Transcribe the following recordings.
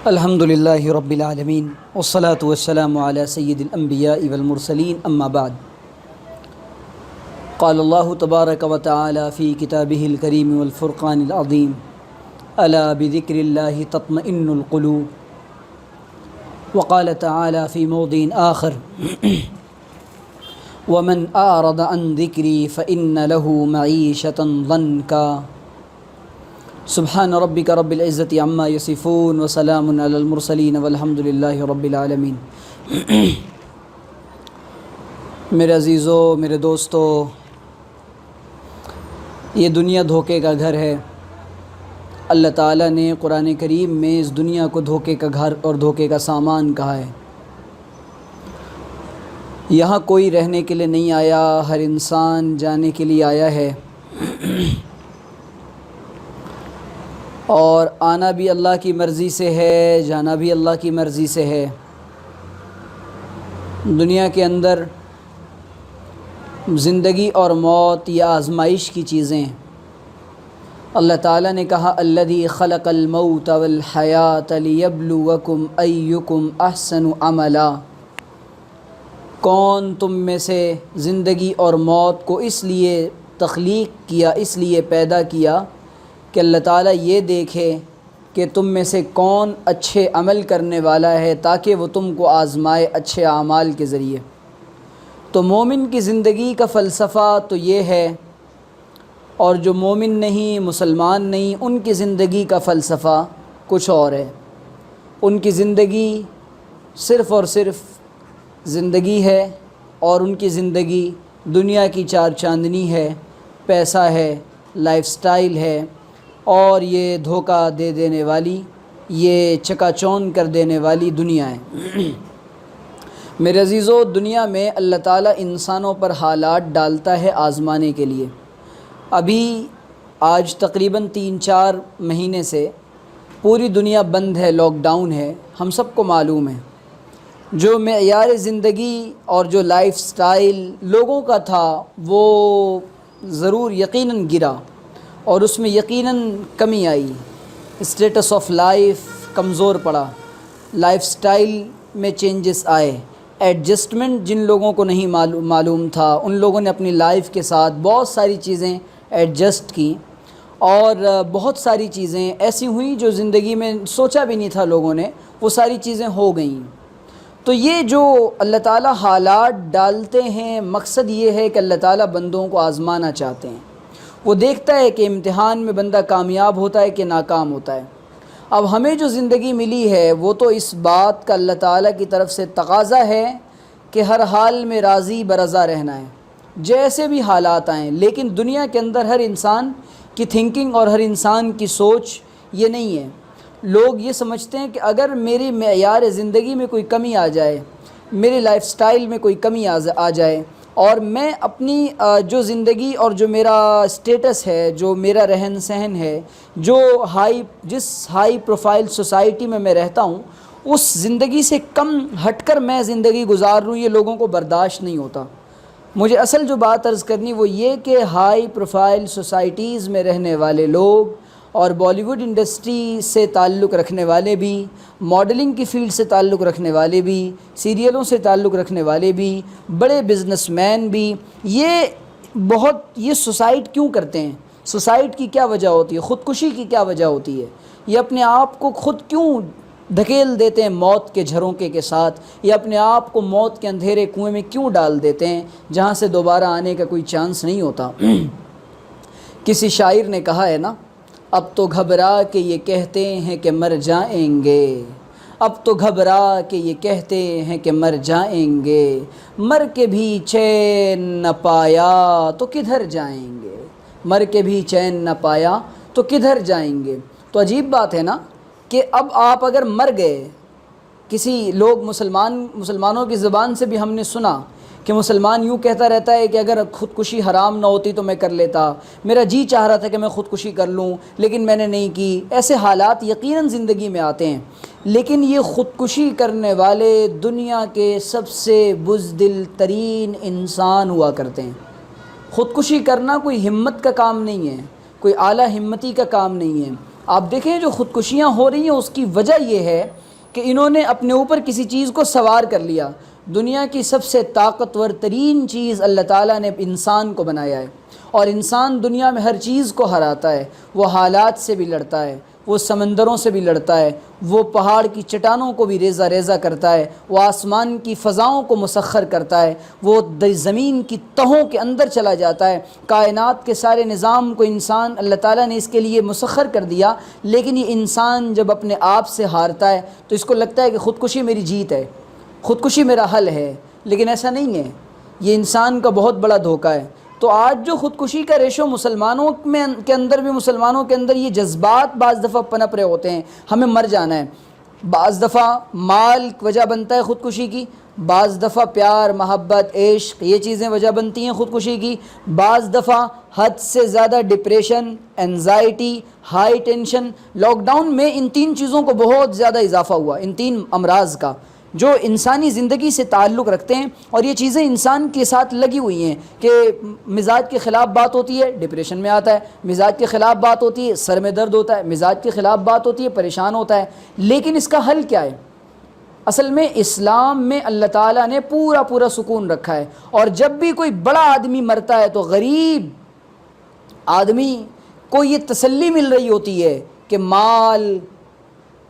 الحمد للہ رب العالمین والصلاة والسلام علی سید الانبیاء والمرسلین اما بعد قال اللہ تبارک و تعالی فی کتابہ الکریم والفرقان العظیم الا بذکر اللہ تطمئن القلوب وقال تعالی فی موضع آخر ومن اعرض عن ذکری فإن له معیشة ضنکا سبحان ربک رب العزت عما یصفون وسلام علی المرسلین والحمد للہ رب العالمین۔ میرے عزیزو، میرے دوستو، یہ دنیا دھوکے کا گھر ہے۔ اللہ تعالیٰ نے قرآن کریم میں اس دنیا کو دھوکے کا گھر اور دھوکے کا سامان کہا ہے۔ یہاں کوئی رہنے کے لیے نہیں آیا، ہر انسان جانے کے لیے آیا ہے، اور آنا بھی اللہ کی مرضی سے ہے، جانا بھی اللہ کی مرضی سے ہے۔ دنیا کے اندر زندگی اور موت یہ آزمائش کی چیزیں۔ اللہ تعالیٰ نے کہا الذی خلق الموت والحیات لیبلوکم ایکم احسن عملا۔ کون تم میں سے زندگی اور موت کو اس لیے تخلیق کیا، اس لیے پیدا کیا کہ اللہ تعالیٰ یہ دیکھے کہ تم میں سے کون اچھے عمل کرنے والا ہے، تاکہ وہ تم کو آزمائے اچھے اعمال کے ذریعے۔ تو مومن کی زندگی کا فلسفہ تو یہ ہے، اور جو مومن نہیں، مسلمان نہیں، ان کی زندگی کا فلسفہ کچھ اور ہے۔ ان کی زندگی صرف اور صرف زندگی ہے، اور ان کی زندگی دنیا کی چار چاندنی ہے، پیسہ ہے، لائف سٹائل ہے، اور یہ دھوکہ دے دینے والی، یہ چکا چون کر دینے والی دنیا ہے۔ میرے عزیزو، دنیا میں اللہ تعالیٰ انسانوں پر حالات ڈالتا ہے آزمانے کے لیے۔ ابھی آج تقریباً 3-4 مہینے سے پوری دنیا بند ہے، لاک ڈاؤن ہے، ہم سب کو معلوم ہے۔ جو معیار زندگی اور جو لائف سٹائل لوگوں کا تھا وہ ضرور یقیناً گرا، اور اس میں یقیناً کمی آئی، اسٹیٹس آف لائف کمزور پڑا، لائف سٹائل میں چینجز آئے، ایڈجسٹمنٹ جن لوگوں کو نہیں معلوم تھا ان لوگوں نے اپنی لائف کے ساتھ بہت ساری چیزیں ایڈجسٹ کی، اور بہت ساری چیزیں ایسی ہوئیں جو زندگی میں سوچا بھی نہیں تھا لوگوں نے، وہ ساری چیزیں ہو گئیں۔ تو یہ جو اللہ تعالیٰ حالات ڈالتے ہیں، مقصد یہ ہے کہ اللہ تعالیٰ بندوں کو آزمانا چاہتے ہیں۔ وہ دیکھتا ہے کہ امتحان میں بندہ کامیاب ہوتا ہے کہ ناکام ہوتا ہے۔ اب ہمیں جو زندگی ملی ہے وہ تو اس بات کا اللہ تعالیٰ کی طرف سے تقاضا ہے کہ ہر حال میں راضی برضا رہنا ہے، جیسے بھی حالات آئیں۔ لیکن دنیا کے اندر ہر انسان کی تھنکنگ اور ہر انسان کی سوچ یہ نہیں ہے۔ لوگ یہ سمجھتے ہیں کہ اگر میری معیار زندگی میں کوئی کمی آ جائے، میری لائف سٹائل میں کوئی کمی آ جائے، اور میں اپنی جو زندگی اور جو میرا اسٹیٹس ہے، جو میرا رہن سہن ہے، جس ہائی پروفائل سوسائٹی میں رہتا ہوں، اس زندگی سے کم ہٹ کر میں زندگی گزار رہوں، یہ لوگوں کو برداشت نہیں ہوتا۔ مجھے اصل جو بات عرض کرنی وہ یہ کہ ہائی پروفائل سوسائٹیز میں رہنے والے لوگ، اور بالی ووڈ انڈسٹری سے تعلق رکھنے والے بھی، ماڈلنگ کی فیلڈ سے تعلق رکھنے والے بھی، سیریلوں سے تعلق رکھنے والے بھی، بڑے بزنس مین بھی، یہ سوسائٹ کیوں کرتے ہیں؟ سوسائٹ کی کیا وجہ ہوتی ہے؟ خودکشی کی کیا وجہ ہوتی ہے؟ یہ اپنے آپ کو خود کیوں دھکیل دیتے ہیں موت کے جھرونکے کے ساتھ؟ یہ اپنے آپ کو موت کے اندھیرے کنویں میں کیوں ڈال دیتے ہیں جہاں سے دوبارہ آنے کا کوئی چانس نہیں ہوتا؟ کسی شاعر نے کہا ہے نا، اب تو گھبرا کے یہ کہتے ہیں کہ مر جائیں گے، اب تو گھبرا کے یہ کہتے ہیں کہ مر جائیں گے، مر کے بھی چین نہ پایا تو کدھر جائیں گے، مر کے بھی چین نہ پایا تو کدھر جائیں گے۔ تو عجیب بات ہے نا کہ اب آپ اگر مر گئے، کسی لوگ مسلمانوں کی زبان سے بھی ہم نے سنا کہ مسلمان یوں کہتا رہتا ہے کہ اگر خودکشی حرام نہ ہوتی تو میں کر لیتا، میرا جی چاہ رہا تھا کہ میں خودکشی کر لوں لیکن میں نے نہیں کی۔ ایسے حالات یقیناً زندگی میں آتے ہیں، لیکن یہ خودکشی کرنے والے دنیا کے سب سے بزدل ترین انسان ہوا کرتے ہیں۔ خودکشی کرنا کوئی ہمت کا کام نہیں ہے، کوئی اعلیٰ ہمتی کا کام نہیں ہے۔ آپ دیکھیں جو خودکشیاں ہو رہی ہیں اس کی وجہ یہ ہے کہ انہوں نے اپنے اوپر کسی چیز کو سوار کر لیا۔ دنیا کی سب سے طاقتور ترین چیز اللہ تعالیٰ نے انسان کو بنایا ہے، اور انسان دنیا میں ہر چیز کو ہراتا ہے، وہ حالات سے بھی لڑتا ہے، وہ سمندروں سے بھی لڑتا ہے، وہ پہاڑ کی چٹانوں کو بھی ریزہ ریزہ کرتا ہے، وہ آسمان کی فضاؤں کو مسخر کرتا ہے، وہ زمین کی تہوں کے اندر چلا جاتا ہے۔ کائنات کے سارے نظام کو انسان اللہ تعالیٰ نے اس کے لیے مسخر کر دیا، لیکن یہ انسان جب اپنے آپ سے ہارتا ہے تو اس کو لگتا ہے کہ خودکشی میری جیت ہے، خودکشی میرا حل ہے، لیکن ایسا نہیں ہے۔ یہ انسان کا بہت بڑا دھوکہ ہے۔ تو آج جو خودکشی کا ریشو مسلمانوں کے اندر بھی، مسلمانوں کے اندر یہ جذبات بعض دفعہ پنپ رہے ہوتے ہیں، ہمیں مر جانا ہے۔ بعض دفعہ مال وجہ بنتا ہے خودکشی کی، بعض دفعہ پیار محبت عشق یہ چیزیں وجہ بنتی ہیں خودکشی کی، بعض دفعہ حد سے زیادہ depression, anxiety, high tension. Lockdown میں ان تین چیزوں کو بہت زیادہ اضافہ ہوا، ان تین امراض کا جو انسانی زندگی سے تعلق رکھتے ہیں، اور یہ چیزیں انسان کے ساتھ لگی ہوئی ہیں کہ مزاج کے خلاف بات ہوتی ہے ڈپریشن میں آتا ہے، مزاج کے خلاف بات ہوتی ہے سر میں درد ہوتا ہے، مزاج کے خلاف بات ہوتی ہے پریشان ہوتا ہے۔ لیکن اس کا حل کیا ہے؟ اصل میں اسلام میں اللہ تعالیٰ نے پورا سکون رکھا ہے، اور جب بھی کوئی بڑا آدمی مرتا ہے تو غریب آدمی کو یہ تسلی مل رہی ہوتی ہے کہ مال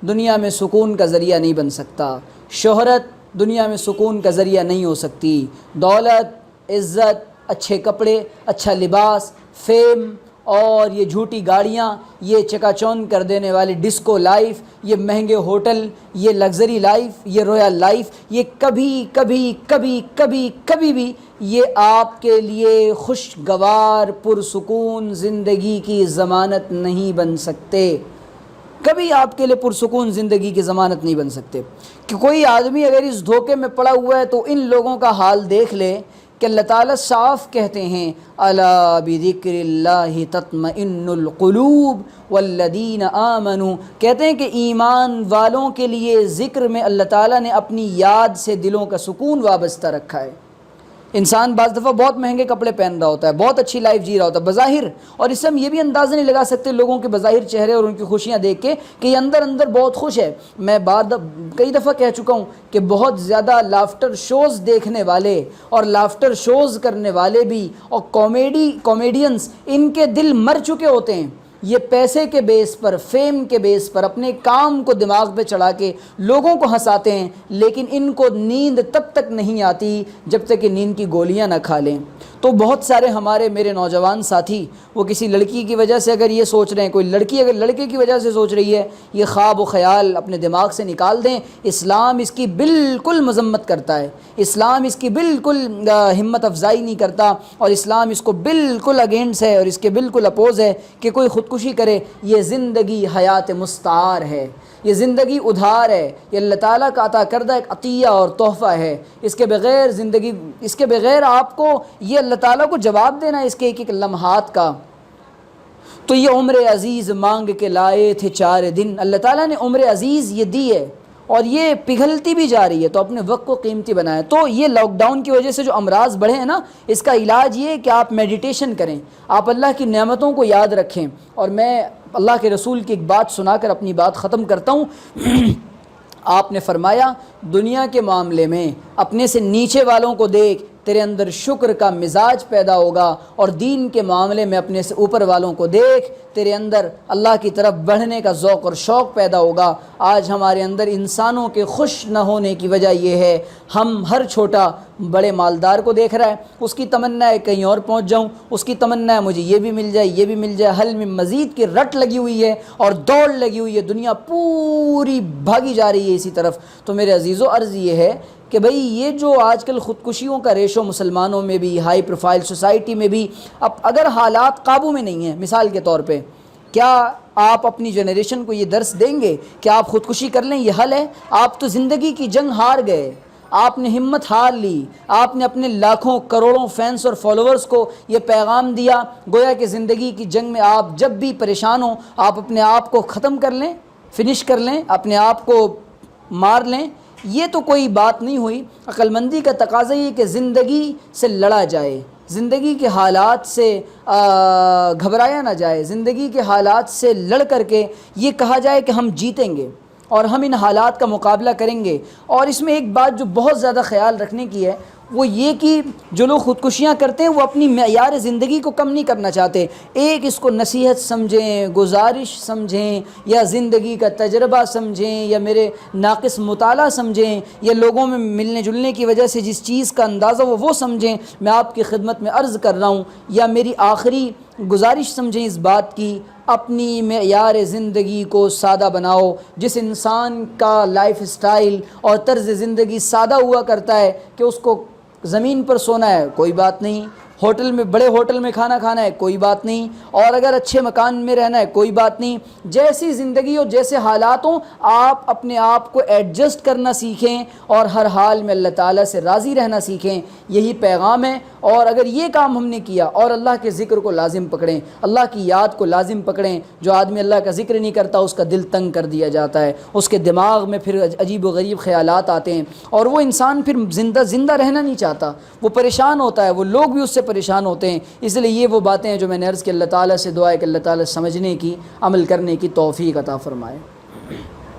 دنیا میں سکون کا ذریعہ نہیں بن سکتا، شہرت دنیا میں سکون کا ذریعہ نہیں ہو سکتی، دولت، عزت، اچھے کپڑے، اچھا لباس، فیم اور یہ جھوٹی گاڑیاں، یہ چکا چوند کر دینے والی ڈسکو لائف، یہ مہنگے ہوٹل، یہ لگژری لائف، یہ رویل لائف، یہ کبھی بھی یہ آپ کے لیے خوشگوار پرسکون زندگی کی ضمانت نہیں بن سکتے، کبھی آپ کے لیے پرسکون زندگی کی ضمانت نہیں بن سکتے۔ کہ کوئی آدمی اگر اس دھوکے میں پڑا ہوا ہے تو ان لوگوں کا حال دیکھ لے کہ اللہ تعالیٰ صاف کہتے ہیں الا بذکر اللہ تطمئن القلوب والذین آمنوا، کہتے ہیں کہ ایمان والوں کے لیے ذکر میں اللہ تعالیٰ نے اپنی یاد سے دلوں کا سکون وابستہ رکھا ہے۔ انسان بعض دفعہ بہت مہنگے کپڑے پہن رہا ہوتا ہے، بہت اچھی لائف جی رہا ہوتا ہے بظاہر، اور اس سے ہم یہ بھی اندازہ نہیں لگا سکتے لوگوں کے بظاہر چہرے اور ان کی خوشیاں دیکھ کے کہ یہ اندر بہت خوش ہے۔ میں کئی دفعہ کہہ چکا ہوں کہ بہت زیادہ لافٹر شوز دیکھنے والے اور لافٹر شوز کرنے والے بھی اور کامیڈینز، ان کے دل مر چکے ہوتے ہیں۔ یہ پیسے کے بیس پر، فیم کے بیس پر اپنے کام کو دماغ پہ چڑھا کے لوگوں کو ہنساتے ہیں، لیکن ان کو نیند تب تک نہیں آتی جب تک کہ نیند کی گولیاں نہ کھا لیں۔ تو بہت سارے میرے نوجوان ساتھی وہ کسی لڑکی کی وجہ سے اگر یہ سوچ رہے ہیں، کوئی لڑکی اگر لڑکے کی وجہ سے سوچ رہی ہے، یہ خواب و خیال اپنے دماغ سے نکال دیں۔ اسلام اس کی بالکل مذمت کرتا ہے، اسلام اس کی بالکل ہمت افزائی نہیں کرتا، اور اسلام اس کو بالکل اگینسٹ ہے اور اس کے بالکل اپوز ہے کہ کوئی خودکشی کرے۔ یہ زندگی حیات مستعار ہے، یہ زندگی ادھار ہے، یہ اللہ تعالیٰ کا عطا کردہ ایک عطیہ اور تحفہ ہے۔ اس کے بغیر آپ کو یہ اللہ تعالیٰ کو جواب دینا ہے اس کے ایک لمحات کا۔ تو یہ عمر عزیز مانگ کے لائے تھے 4 دن، اللہ تعالیٰ نے عمر عزیز یہ دی ہے اور یہ پگھلتی بھی جا رہی ہے، تو اپنے وقت کو قیمتی بنائیں۔ تو یہ لاک ڈاؤن کی وجہ سے جو امراض بڑھے ہیں نا، اس کا علاج یہ ہے کہ آپ میڈیٹیشن کریں، آپ اللہ کی نعمتوں کو یاد رکھیں۔ اور میں اللہ کے رسول کی ایک بات سنا کر اپنی بات ختم کرتا ہوں۔ آپ نے فرمایا دنیا کے معاملے میں اپنے سے نیچے والوں کو دیکھ، تیرے اندر شکر کا مزاج پیدا ہوگا، اور دین کے معاملے میں اپنے سے اوپر والوں کو دیکھ، تیرے اندر اللہ کی طرف بڑھنے کا ذوق اور شوق پیدا ہوگا۔ آج ہمارے اندر انسانوں کے خوش نہ ہونے کی وجہ یہ ہے، ہم ہر چھوٹا بڑے مالدار کو دیکھ رہا ہے، اس کی تمنا ہے کہیں اور پہنچ جاؤں، اس کی تمنا ہے مجھے یہ بھی مل جائے، یہ بھی مل جائے، حل میں مزید کی رٹ لگی ہوئی ہے اور دوڑ لگی ہوئی ہے، دنیا پوری بھاگی جا رہی ہے اسی طرف۔ تو میرے عزیزو عرض یہ ہے کہ بھئی یہ جو آج کل خودکشیوں کا ریشو مسلمانوں میں بھی، ہائی پروفائل سوسائٹی میں بھی، اب اگر حالات قابو میں نہیں ہیں، مثال کے طور پہ کیا آپ اپنی جنریشن کو یہ درس دیں گے کہ آپ خودکشی کر لیں یہ حل ہے؟ آپ تو زندگی کی جنگ ہار گئے، آپ نے ہمت ہار لی، آپ نے اپنے لاکھوں کروڑوں فینس اور فالوورز کو یہ پیغام دیا، گویا کہ زندگی کی جنگ میں آپ جب بھی پریشان ہوں آپ اپنے آپ کو ختم کر لیں، فنش کر لیں، اپنے آپ کو مار لیں۔ یہ تو کوئی بات نہیں ہوئی۔ عقل مندی کا تقاضا یہ کہ زندگی سے لڑا جائے، زندگی کے حالات سے گھبرایا نہ جائے، زندگی کے حالات سے لڑ کر کے یہ کہا جائے کہ ہم جیتیں گے اور ہم ان حالات کا مقابلہ کریں گے۔ اور اس میں ایک بات جو بہت زیادہ خیال رکھنے کی ہے وہ یہ کہ جو لوگ خودکشیاں کرتے ہیں وہ اپنی معیار زندگی کو کم نہیں کرنا چاہتے۔ ایک اس کو نصیحت سمجھیں، گزارش سمجھیں، یا زندگی کا تجربہ سمجھیں، یا میرے ناقص مطالعہ سمجھیں، یا لوگوں میں ملنے جلنے کی وجہ سے جس چیز کا اندازہ وہ سمجھیں۔ میں آپ کی خدمت میں عرض کر رہا ہوں، یا میری آخری گزارش سمجھیں اس بات کی، اپنی معیار زندگی کو سادہ بناؤ۔ جس انسان کا لائف سٹائل اور طرز زندگی سادہ ہوا کرتا ہے کہ اس کو زمین پر سونا ہے کوئی بات نہیں، ہوٹل میں بڑے ہوٹل میں کھانا کھانا ہے کوئی بات نہیں، اور اگر اچھے مکان میں رہنا ہے کوئی بات نہیں، جیسی زندگی اور جیسے حالات ہوں آپ اپنے آپ کو ایڈجسٹ کرنا سیکھیں اور ہر حال میں اللہ تعالیٰ سے راضی رہنا سیکھیں۔ یہی پیغام ہے۔ اور اگر یہ کام ہم نے کیا اور اللہ کے ذکر کو لازم پکڑیں، اللہ کی یاد کو لازم پکڑیں، جو آدمی اللہ کا ذکر نہیں کرتا اس کا دل تنگ کر دیا جاتا ہے، اس کے دماغ میں پھر عجیب و غریب خیالات آتے ہیں، اور وہ انسان پھر زندہ رہنا نہیں چاہتا، وہ پریشان ہوتا ہے، وہ لوگ بھی اس سے پریشان ہوتے ہیں۔ اس لیے یہ وہ باتیں ہیں جو میں نے عرض کی، اللہ تعالیٰ سے دعا ہے کہ اللہ تعالیٰ سمجھنے کی، عمل کرنے کی توفیق عطا فرمائے۔